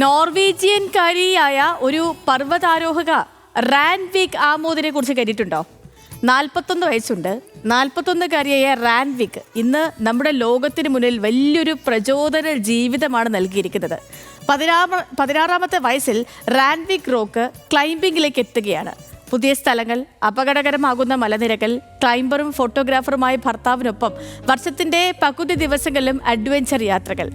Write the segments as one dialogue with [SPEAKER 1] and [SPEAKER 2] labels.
[SPEAKER 1] നോർവീജിയൻകാരിയായ ഒരു പർവ്വതാരോഹക റാൻവിക് ആമോദിനെ കുറിച്ച് കേട്ടിട്ടുണ്ടോ? 41 വയസ്സുണ്ട്. 41കാരിയായ റാൻവിക് ഇന്ന് നമ്മുടെ ലോകത്തിന് മുന്നിൽ വലിയൊരു പ്രചോദന ജീവിതമാണ് നൽകിയിരിക്കുന്നത്. 16ാമത്തെ വയസ്സിൽ റാൻവിക് റോക്ക് ക്ലൈംബിങ്ങിലേക്ക് എത്തുകയാണ്. പുതിയ സ്ഥലങ്ങൾ, അപകടകരമാകുന്ന മലനിരകൾ, ക്ലൈംബറും ഫോട്ടോഗ്രാഫറുമായ ഭർത്താവിനൊപ്പം വർഷത്തിന്റെ പകുതി ദിവസങ്ങളിലും അഡ്വഞ്ചർ യാത്രകൾ.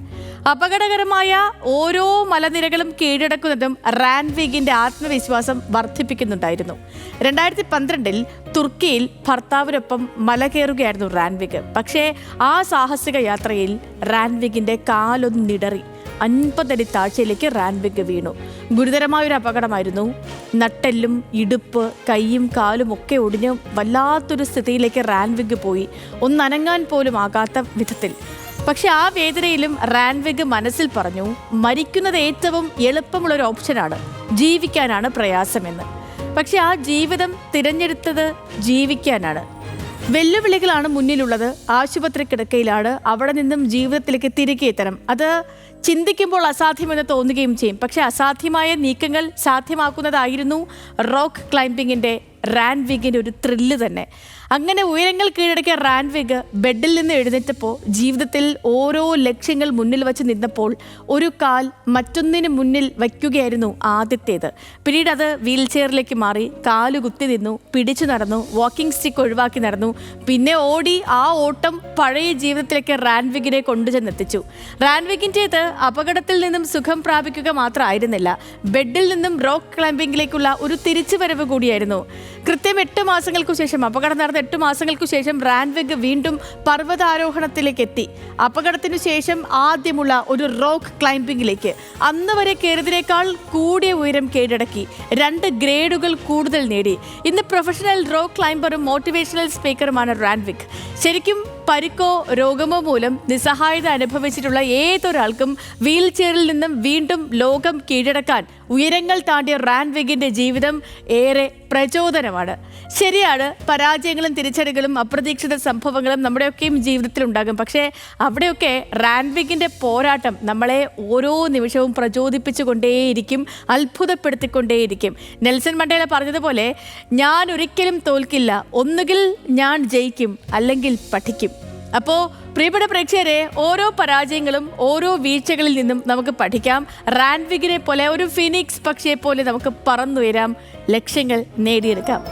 [SPEAKER 1] അപകടകരമായ ഓരോ മലനിരകളും കീഴടക്കുന്നതും റാൻവികിന്റെ ആത്മവിശ്വാസം വർദ്ധിപ്പിക്കുന്നുണ്ടായിരുന്നു. 2012-ൽ തുർക്കിയിൽ ഭർത്താവിനൊപ്പം മല കയറുകയായിരുന്നു റാൻവിക്. പക്ഷേ ആ സാഹസിക യാത്രയിൽ റാൻവികിന്റെ കാലൊന്നിടറി 50 അടി താഴ്ചയിലേക്ക് റാൻവിക് വീണു. ഗുരുതരമായൊരു അപകടമായിരുന്നു. നട്ടെല്ലും ഇടുപ്പ്, കൈയും കാലും ഒക്കെ ഒടിഞ്ഞ് വല്ലാത്തൊരു സ്ഥിതിയിലേക്ക് റാൻവിക് പോയി, ഒന്നനങ്ങാൻ പോലും ആകാത്ത വിധത്തിൽ. പക്ഷെ ആ വേദനയിലും റാൻവിക് മനസ്സിൽ പറഞ്ഞു, മരിക്കുന്നത് ഏറ്റവും എളുപ്പമുള്ളൊരു ഓപ്ഷനാണ്, ജീവിക്കാനാണ് പ്രയാസമെന്ന്. പക്ഷെ ആ ജീവിതം തിരഞ്ഞെടുത്തത് ജീവിക്കാനാണ്. വെല്ലുവിളികളാണ് മുന്നിലുള്ളത്. ആശുപത്രി കിടക്കയിലാണ്. അവിടെ നിന്നും ജീവിതത്തിലേക്ക് തിരികെ എത്തണം. അത് ചിന്തിക്കുമ്പോൾ അസാധ്യമെന്ന് തോന്നുകയും ചെയ്യും. പക്ഷെ അസാധ്യമായ നീക്കങ്ങൾ സാധ്യമാക്കുന്നതായിരുന്നു റോക്ക് ക്ലൈംബിങ്ങിൻ്റെ റാൻവികിൻ്റെ ഒരു ത്രില്ല് തന്നെ. അങ്ങനെ ഉയരങ്ങൾ കീഴടക്കിയ റാൻവിക് ബെഡിൽ നിന്ന് എഴുന്നേറ്റപ്പോൾ ജീവിതത്തിൽ ഓരോ ലക്ഷ്യങ്ങൾ മുന്നിൽ വച്ച് നിന്നപ്പോൾ ഒരു കാൽ മറ്റൊന്നിന് മുന്നിൽ വയ്ക്കുകയായിരുന്നു ആദ്യത്തേത്. പിന്നീട് അത് വീൽ ചെയറിലേക്ക് മാറി, കാലുകുത്തി നിന്നു, പിടിച്ചു നടന്നു, വാക്കിംഗ് സ്റ്റിക്ക് ഒഴിവാക്കി നടന്നു. പിന്നെ ഓടി. ആ ഓട്ടം പഴയ ജീവിതത്തിലേക്ക് റാൻവികിനെ കൊണ്ടുചെന്നെത്തിച്ചു. റാൻവികിൻ്റേത് അപകടത്തിൽ നിന്നും സുഖം പ്രാപിക്കുക മാത്രമായിരുന്നില്ല, ബെഡിൽ നിന്നും റോക്ക് ക്ലൈംബിങ്ങിലേക്കുള്ള ഒരു തിരിച്ചുവരവ് കൂടിയായിരുന്നു. കൃത്യം 8 മാസങ്ങൾക്കു ശേഷം, അപകടം നടന്ന 8 മാസങ്ങൾക്കു ശേഷം റാൻവിക് വീണ്ടും പർവ്വതാരോഹണത്തിലേക്ക് എത്തി. അപകടത്തിനു ശേഷം ആദ്യമുള്ള ഒരു റോക്ക് ക്ലൈംബിങ്ങിലേക്ക് അന്ന് വരെ കയറിയതിനേക്കാൾ കൂടിയ ഉയരം കീഴടക്കി. 2 ഗ്രേഡുകൾ കൂടുതൽ നേടി. ഇന്ന് പ്രൊഫഷണൽ റോക്ക് ക്ലൈംബറും മോട്ടിവേഷണൽ സ്പീക്കറുമാണ് റാൻവിക്. ശരിക്കും പരിക്കോ രോഗമോ മൂലം നിസ്സഹായത അനുഭവിച്ചിട്ടുള്ള ഏതൊരാൾക്കും വീൽ ചെയറിൽ നിന്നും വീണ്ടും ലോകം കീഴടക്കാൻ ഉയരങ്ങൾ താണ്ടിയ റാൻവികിന്റെ ജീവിതം ഏറെ പ്രചോദനമാണ്. ശരിയാണ്, പരാജയങ്ങളും തിരിച്ചടികളും അപ്രതീക്ഷിത സംഭവങ്ങളും നമ്മുടെയൊക്കെയും ജീവിതത്തിൽ ഉണ്ടാകും. പക്ഷേ അവിടെയൊക്കെ റാൻവികിന്റെ പോരാട്ടം നമ്മളെ ഓരോ നിമിഷവും പ്രചോദിപ്പിച്ചുകൊണ്ടേയിരിക്കും, അത്ഭുതപ്പെടുത്തിക്കൊണ്ടേയിരിക്കും. നെൽസൺ മണ്ടേല പറഞ്ഞതുപോലെ, ഞാൻ ഒരിക്കലും തോൽക്കില്ല, ഒന്നുകിൽ ഞാൻ ജയിക്കും, അല്ലെങ്കിൽ പഠിക്കും. അപ്പോൾ പ്രിയപ്പെട്ട പ്രേക്ഷകരെ, ഓരോ പരാജയങ്ങളും ഓരോ വീഴ്ചകളിൽ നിന്നും നമുക്ക് പഠിക്കാം. റാൻവികിനെ പോലെ, ഒരു ഫിനിക്സ് പക്ഷിയെ പോലെ നമുക്ക് പറന്നുയരാം, ലക്ഷ്യങ്ങൾ നേടിയെടുക്കാം.